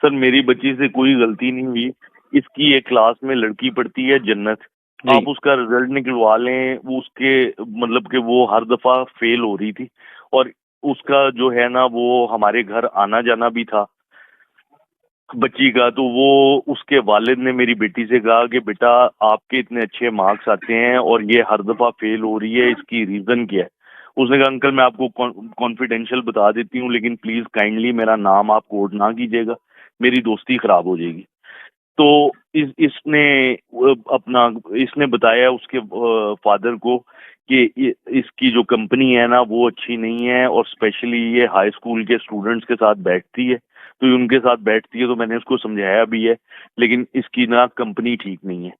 Sir मेरी बच्ची से कोई गलती नहीं हुई। इसकी एक क्लास में लड़की पढ़ती है जन्नत, आप उसका रिजल्ट निकलवा लें, वो उसके मतलब कि वो हर दफा फेल हो रही थी और उसका जो है ना वो हमारे घर आना जाना भी था बच्ची का। तो वो उसके वालिद ने मेरी बेटी से कहा कि बेटा आपके इतने अच्छे मार्क्स आते हैं और ये हर दफा फेल हो रही है, इसकी रीजन क्या है। उसने कहा अंकल मैं आपको कॉन्फिडेंशियल बता देती हूँ लेकिन प्लीज काइंडली मेरा नाम आप कोट ना कीजिएगा, मेरी दोस्ती खराब हो जाएगी। तो इसने अपना इसने बताया उसके फादर को कि इसकी जो कंपनी है ना वो अच्छी नहीं है और स्पेशली ये हाई स्कूल के स्टूडेंट्स के साथ बैठती है, तो ये उनके साथ बैठती है। तो मैंने उसको समझाया भी है लेकिन इसकी ना कंपनी ठीक नहीं है।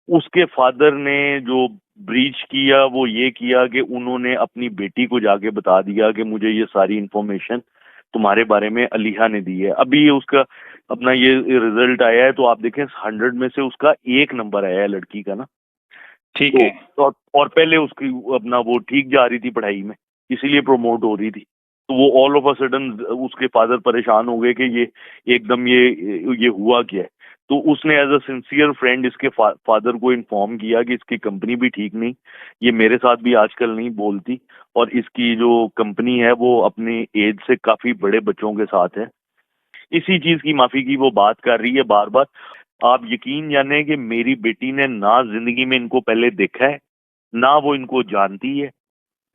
उसके फादर ने जो ब्रीच किया वो ये किया कि उन्होंने अपनी बेटी को जाके बता दिया कि मुझे ये सारी इंफॉर्मेशन तुम्हारे बारे में अलीहा ने दी है। अभी ये उसका अपना ये रिजल्ट आया है तो आप देखें 100 में से उसका 1 नंबर आया है लड़की का ना। ठीक तो है। और पहले उसकी अपना वो ठीक जा रही थी पढ़ाई में, इसीलिए प्रमोट हो रही थी। तो वो ऑल ऑफ अ सडन उसके फादर परेशान हो गए कि ये एकदम ये हुआ क्या है। तो उसने एज अ सिंसियर फ्रेंड इसके फादर को इन्फॉर्म किया कि इसकी कंपनी भी ठीक नहीं, ये मेरे साथ भी आजकल नहीं बोलती और इसकी जो कंपनी है वो अपनी एज से काफी बड़े बच्चों के साथ है। इसी चीज की माफी की वो बात कर रही है बार बार। आप यकीन जाने कि मेरी बेटी ने ना जिंदगी में इनको पहले देखा है ना वो इनको जानती है।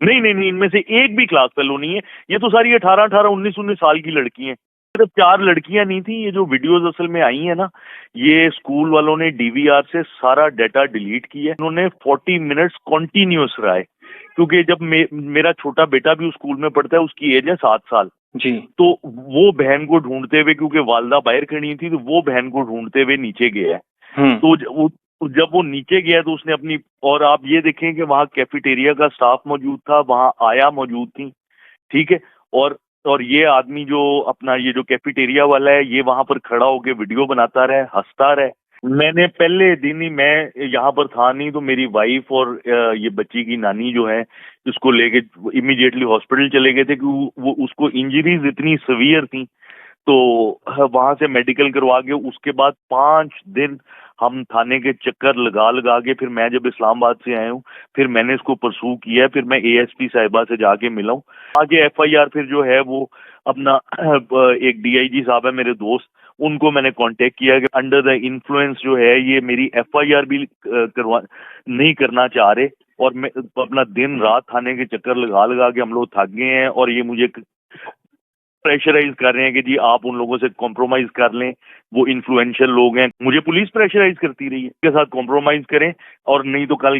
नहीं नहीं नहीं, इनमें से एक भी क्लास फेलो नहीं है। ये तो सारी 18-18 19-19 साल की लड़की हैं। सिर्फ 4 लड़कियां नहीं थी। ये जो वीडियोस असल में आई है ना, ये स्कूल वालों ने डीवीआर से सारा डाटा डिलीट किया है। उन्होंने 40 मिनट्स कॉन्टिन्यूस रहा है क्योंकि जब मेरा छोटा बेटा भी उस स्कूल में पढ़ता है, उसकी एज है 7 साल जी। तो वो बहन को ढूंढते हुए, क्योंकि वालदा बाहर खड़ी थी, तो वो बहन को ढूंढते हुए नीचे गया है। तो जब वो नीचे गया तो उसने अपनी, और आप ये देखें कि वहाँ कैफेटेरिया का स्टाफ मौजूद था, वहाँ आया मौजूद थी, ठीक है। और ये आदमी जो अपना ये जो कैफेटेरिया वाला है, ये वहां पर खड़ा होके वीडियो बनाता रहे, हंसता रहे। मैंने पहले दिन ही, मैं यहाँ पर था नहीं, तो मेरी वाइफ और ये बच्ची की नानी जो है इसको लेके इमीडिएटली हॉस्पिटल चले गए थे कि वो उसको इंजरीज इतनी सीवियर थी। तो वहां से मेडिकल करवा के उसके बाद 5 दिन हम थाने के चक्कर लगा लगा के, फिर मैं जब इस्लामाबाद से आया हूँ फिर मैंने इसको परसू किया, फिर मैं एएसपी साहिबा से जाके मिला हूँ। आगे एफआईआर फिर जो है वो अपना एक डीआईजी साहब है मेरे दोस्त, उनको मैंने कांटेक्ट किया कि अंडर द इन्फ्लुएंस जो है ये मेरी एफआईआर भी करवा नहीं करना चाह रहे, और मैं अपना दिन रात थाने के चक्कर लगा लगा के हम लोग थक गए हैं और ये मुझे प्रेशराइज कर रहे हैं कि जी आप उन लोगों से कॉम्प्रोमाइज कर लें, वो इन्फ्लुएंशियल लोग हैं। मुझे पुलिस प्रेशराइज करती रही है के साथ कॉम्प्रोमाइज करें, और नहीं तो कल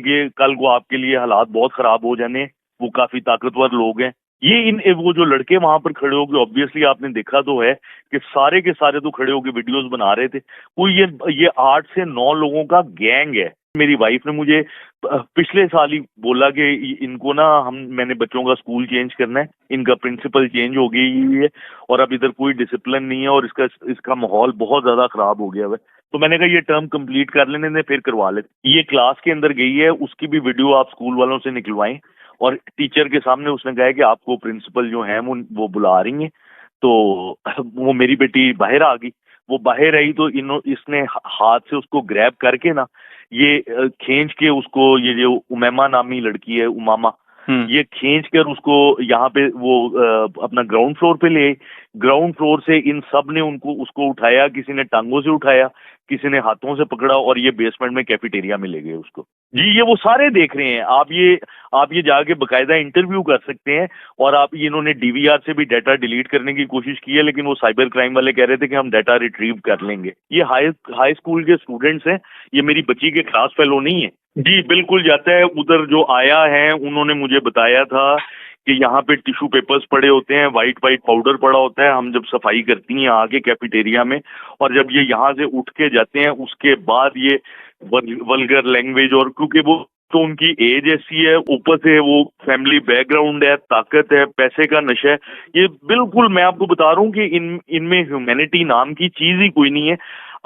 को आपके लिए हालात बहुत खराब हो जाने। वो काफी ताकतवर लोग हैं। ये वो जो लड़के वहां पर खड़े होकर, ऑब्वियसली आपने देखा तो है कि सारे के सारे तो खड़े होकर वीडियोस बना रहे थे। कोई ये 8 से 9 लोगों का गैंग है। मेरी वाइफ ने मुझे पिछले साल ही बोला कि इनको ना मैंने बच्चों का स्कूल चेंज करना है, इनका प्रिंसिपल चेंज हो गई है और अब इधर कोई डिसिप्लिन नहीं है और इसका माहौल बहुत ज्यादा खराब हो गया है। तो मैंने कहा ये टर्म कंप्लीट कर लेने दें फिर करवा ले। ये क्लास के अंदर गई है, उसकी भी वीडियो आप स्कूल वालों से निकलवाएं, और टीचर के सामने उसने कहा कि आपको प्रिंसिपल जो है वो बुला रही हैं। तो वो मेरी बेटी बाहर आ गई। वो बाहर आई तो इसने हाथ से उसको ग्रैब करके ना, ये खींच के उसको, ये जो उमैमा नामी लड़की है, उमामा, ये खींच कर उसको यहाँ पे वो अपना ग्राउंड फ्लोर पे ले। ग्राउंड फ्लोर से इन सब ने उसको उठाया, किसी ने टांगों से उठाया, किसी ने हाथों से पकड़ा, और ये बेसमेंट में कैफेटेरिया में ले गए उसको। जी ये वो सारे देख रहे हैं। आप ये जाके बकायदा इंटरव्यू कर सकते हैं। और आप इन्होंने डीवीआर से भी डाटा डिलीट करने की कोशिश की है, लेकिन वो साइबर क्राइम वाले कह रहे थे कि हम डाटा रिट्रीव कर लेंगे। ये हाई स्कूल के स्टूडेंट्स हैं, ये मेरी बच्ची के क्लास फेलो नहीं है। जी बिल्कुल जाता है। उधर जो आया है उन्होंने मुझे बताया था कि यहाँ पे टिश्यू पेपर्स पड़े होते हैं, वाइट पाउडर पड़ा होता है, हम जब सफाई करती हैं आगे कैफेटेरिया में, और जब ये यहाँ से उठ के जाते हैं उसके बाद ये वल्गर लैंग्वेज, और क्योंकि वो तो उनकी एज ऐसी है, ऊपर से वो फैमिली बैकग्राउंड है, ताकत है, पैसे का नशा है, ये बिल्कुल मैं आपको बता रहा हूँ कि इनमें ह्यूमैनिटी नाम की चीज ही कोई नहीं है।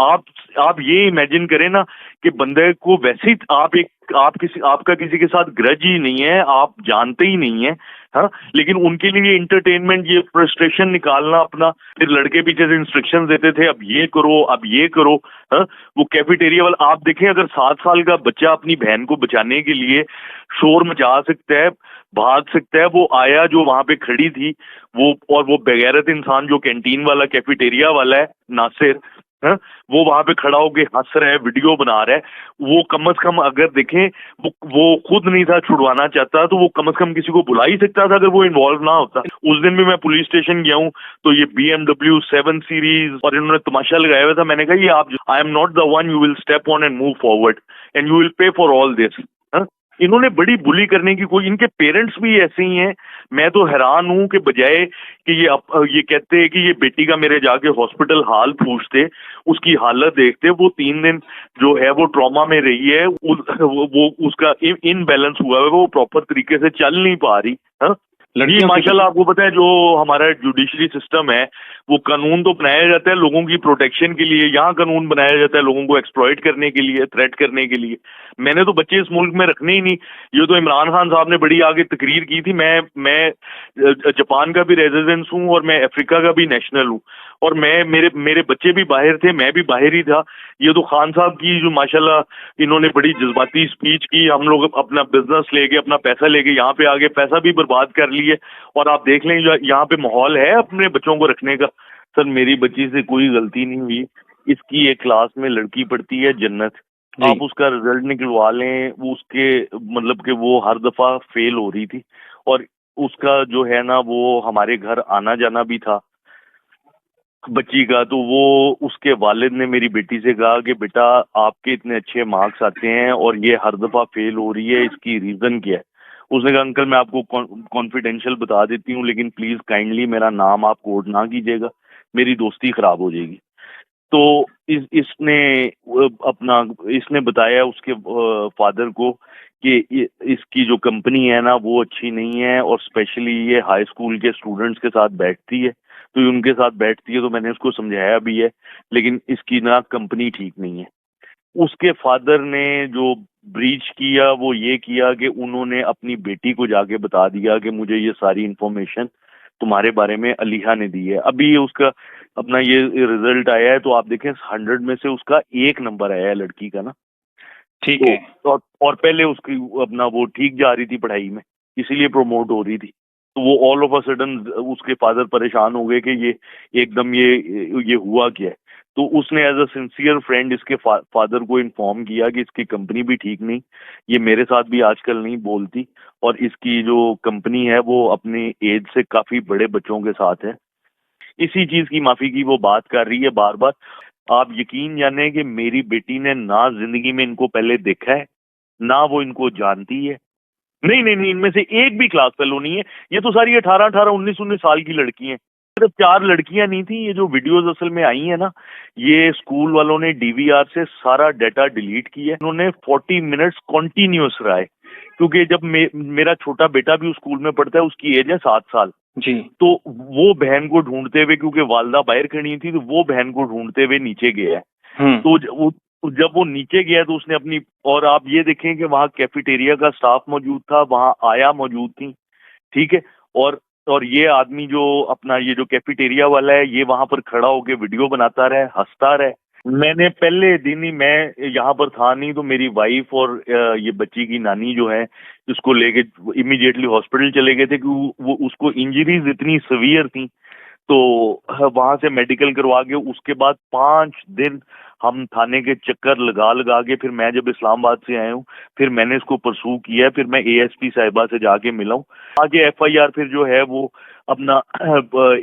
आप ये इमेजिन करें ना कि बंदे को वैसे ही आपका किसी के साथ ग्रज ही नहीं है, आप जानते ही नहीं है, हाँ, लेकिन उनके लिए इंटरटेनमेंट, ये फ्रस्ट्रेशन निकालना अपना, फिर लड़के पीछे से इंस्ट्रक्शंस देते थे, अब ये करो, अब ये करो। हाँ, वो कैफेटेरिया वाला आप देखें, अगर 7 साल का बच्चा अपनी बहन को बचाने के लिए शोर मचा सकता है, भाग सकता है, वो आया जो वहां पे खड़ी थी, वो, और वो बेगैरत इंसान जो कैंटीन वाला, कैफेटेरिया वाला है, नासिर, हाँ, वो वहां पे खड़ा होके हंस रहा है, वीडियो बना रहा है। वो कम से कम अगर देखें, वो खुद नहीं था छुड़वाना चाहता, तो वो कम से कम किसी को बुला ही सकता था अगर वो इन्वॉल्व ना होता। उस दिन भी मैं पुलिस स्टेशन गया हूँ, तो ये BMW 7 सीरीज और इन्होंने तमाशा लगाया हुआ था। मैंने कहा ये आप, I am not the one you will step on and move forward and you will pay for all this. इन्होंने बड़ी बुली करने की कोई, इनके पेरेंट्स भी ऐसे ही हैं। मैं तो हैरान हूं कि बजाय कि ये कहते हैं कि ये बेटी का मेरे जाके हॉस्पिटल हाल पूछते, उसकी हालत देखते, वो 3 दिन जो है वो ट्रॉमा में रही है, वो उसका इनबैलेंस हुआ है, वो प्रॉपर तरीके से चल नहीं पा रही। हाँ, ये माशाल्लाह आपको पता है जो हमारा जुडिशरी सिस्टम है, वो कानून तो बनाया जाता है लोगों की प्रोटेक्शन के लिए, यहाँ कानून बनाया जाता है लोगों को एक्सप्लॉइट करने के लिए, थ्रेट करने के लिए। मैंने तो बच्चे इस मुल्क में रखने ही नहीं। ये तो इमरान खान साहब ने बड़ी आगे तकरीर की थी, मैं जापान का भी रेजिडेंस हूँ और मैं अफ्रीका का भी नेशनल हूँ, और मेरे बच्चे भी बाहर थे, मैं भी बाहर ही था। ये तो खान साहब की जो माशाल्लाह इन्होंने बड़ी जज्बाती स्पीच की, हम लोग अपना बिजनेस लेके, अपना पैसा लेके यहाँ पे आगे पैसा भी बर्बाद कर लिए, और आप देख लें यहाँ पे माहौल है अपने बच्चों को रखने का। सर, मेरी बच्ची से कोई गलती नहीं हुई, इसकी एक क्लास में लड़की पढ़ती है जन्नत, आप उसका रिजल्ट निकलवा लें, उसके मतलब कि वो हर दफा फेल हो रही थी, और उसका जो है ना वो हमारे घर आना जाना भी था बच्ची का। तो वो, उसके वालिद ने मेरी बेटी से कहा कि बेटा आपके इतने अच्छे मार्क्स आते हैं और ये हर दफा फेल हो रही है, इसकी रीजन क्या है? उसने कहा अंकल मैं आपको कॉन्फिडेंशियल बता देती हूँ, लेकिन प्लीज काइंडली मेरा नाम आप कोट ना कीजिएगा, मेरी दोस्ती खराब हो जाएगी। तो इसने बताया उसके फादर को कि इसकी जो कंपनी है ना वो अच्छी नहीं है, और स्पेशली ये हाई स्कूल के स्टूडेंट्स के साथ बैठती है, तो उनके साथ बैठती है, तो मैंने उसको समझाया भी है, लेकिन इसकी ना कंपनी ठीक नहीं है। उसके फादर ने जो ब्रीच किया वो ये किया कि उन्होंने अपनी बेटी को जाके बता दिया कि मुझे ये सारी इंफॉर्मेशन तुम्हारे बारे में अलीहा ने दी है। अभी उसका अपना ये रिजल्ट आया है, तो आप देखें 100 में से उसका 1 नंबर आया है लड़की का ना। ठीक है। और पहले उसकी अपना वो ठीक जा रही थी पढ़ाई में, इसीलिए प्रमोट हो रही थी। तो वो ऑल ऑफ अ सडन उसके फादर परेशान हो गए कि ये एकदम ये हुआ क्या है। तो उसने एज अ सिंसियर फ्रेंड इसके फादर को इन्फॉर्म किया कि इसकी कंपनी भी ठीक नहीं, ये मेरे साथ भी आजकल नहीं बोलती, और इसकी जो कंपनी है वो अपनी एज से काफी बड़े बच्चों के साथ है। इसी चीज की माफी की वो बात कर रही है बार बार। आप यकीन जाने कि मेरी बेटी ने ना जिंदगी में इनको पहले देखा है, ना वो इनको जानती है। नहीं नहीं नहीं, इनमें से एक भी क्लास फेलो नहीं है। ये तो सारी 18-18, 19-19 साल की लड़की हैं। सिर्फ 4 लड़कियां नहीं थी। ये जो वीडियोस असल में आई है ना, ये स्कूल वालों ने DVR से सारा डाटा डिलीट किया है। उन्होंने 40 मिनट्स कॉन्टिन्यूस रहा है, क्योंकि जब मेरा छोटा बेटा भी उस स्कूल में पढ़ता है, उसकी एज है 7 साल जी। तो वो बहन को ढूंढते हुए, क्योंकि वालदा बाहर खड़ी थी, तो वो बहन को ढूंढते हुए नीचे गया है। तो जब वो नीचे गया तो उसने अपनी, और आप ये देखें कि वहाँ कैफेटेरिया का स्टाफ मौजूद था, वहाँ आया मौजूद थी, ठीक है, और ये आदमी जो अपना ये जो कैफेटेरिया वाला है, ये वहां पर खड़ा होके वीडियो बनाता रहे, हंसता रहे। मैंने पहले दिन ही, मैं यहाँ पर था नहीं, तो मेरी वाइफ और ये बच्ची की नानी जो है इसको लेके इमीडिएटली हॉस्पिटल चले गए थे, कि वो उसको इंजरीज इतनी सीवियर थी। तो वहां से मेडिकल करवा के उसके बाद 5 दिन हम थाने के चक्कर लगा लगा के, फिर मैं जब इस्लामाबाद से आया हूँ, फिर मैंने इसको परसू किया, फिर मैं ASP साहिबा से जाके मिला हूँ। आगे FIR फिर जो है वो अपना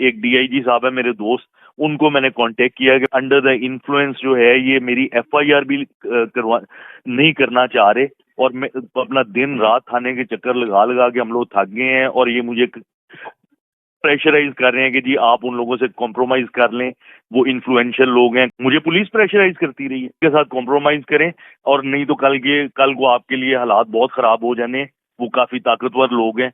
एक DIG साहब है मेरे दोस्त, उनको मैंने कांटेक्ट किया कि अंडर द इन्फ्लुएंस जो है ये मेरी FIR भी करवा नहीं करना चाह रहे, और मैं अपना दिन रात थाने के चक्कर लगा लगा के हम लोग थक गए हैं, और ये मुझे प्रेशराइज कर रहे हैं कि जी आप उन लोगों से कॉम्प्रोमाइज कर लें, वो इन्फ्लुएंशियल लोग हैं। मुझे पुलिस प्रेशराइज करती रही है के साथ कॉम्प्रोमाइज करें, और नहीं तो कल को आपके लिए हालात बहुत खराब हो जाने। वो काफी ताकतवर लोग हैं।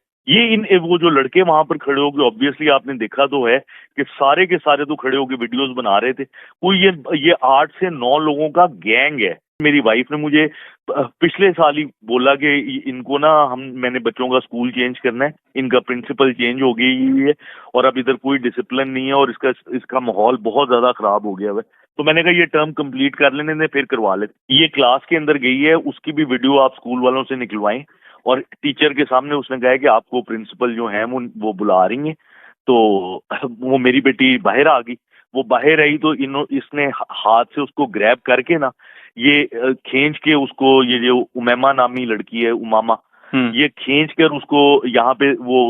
वो जो लड़के वहां पर खड़े होकर, ऑब्वियसली आपने देखा तो है कि सारे के सारे तो खड़े होकर वीडियोस बना रहे थे। कोई ये 8 से 9 लोगों का गैंग है मेरी वाइफ ने मुझे पिछले साल ही बोला कि इनको ना मैंने बच्चों का स्कूल चेंज करना है, इनका प्रिंसिपल चेंज हो गई है और अब इधर कोई डिसिप्लिन नहीं है और इसका माहौल बहुत ज्यादा खराब हो गया है। तो मैंने कहा ये टर्म कंप्लीट कर लेने दें, फिर करवा लेते। ये क्लास के अंदर गई है, उसकी भी वीडियो आप स्कूल वालों से निकलवाएं और टीचर के सामने उसने कहा है कि आपको प्रिंसिपल जो है वो बुला रही है। तो वो मेरी बेटी बाहर आ गई, वो बाहर आई तो इसने हाथ से उसको ग्रैब करके ना ये खींच के उसको, ये जो उमैमा नामी लड़की है, उमामा, ये खींच कर उसको यहाँ पे वो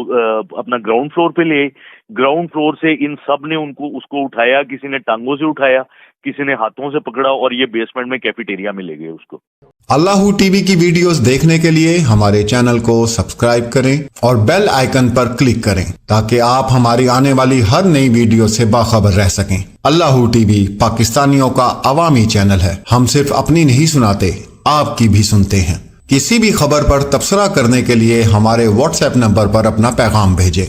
अपना ग्राउंड फ्लोर पे ले, ग्राउंड फ्लोर से इन सब ने उसको उठाया, किसी ने टांगों से उठाया, किसी ने हाथों से पकड़ा और ये बेसमेंट में कैफेटेरिया में ले गए उसको। अल्लाहू टीवी की वीडियोस देखने के लिए हमारे चैनल को सब्सक्राइब करें और बेल आइकन पर क्लिक करें ताकि आप हमारी आने वाली हर नई वीडियो से बाखबर रह सकें। अल्लाहू टीवी पाकिस्तानियों का अवामी चैनल है। हम सिर्फ अपनी नहीं सुनाते, आपकी भी सुनते हैं। किसी भी खबर पर तबसरा करने के लिए हमारे व्हाट्सएप नंबर पर अपना पैगाम भेजें।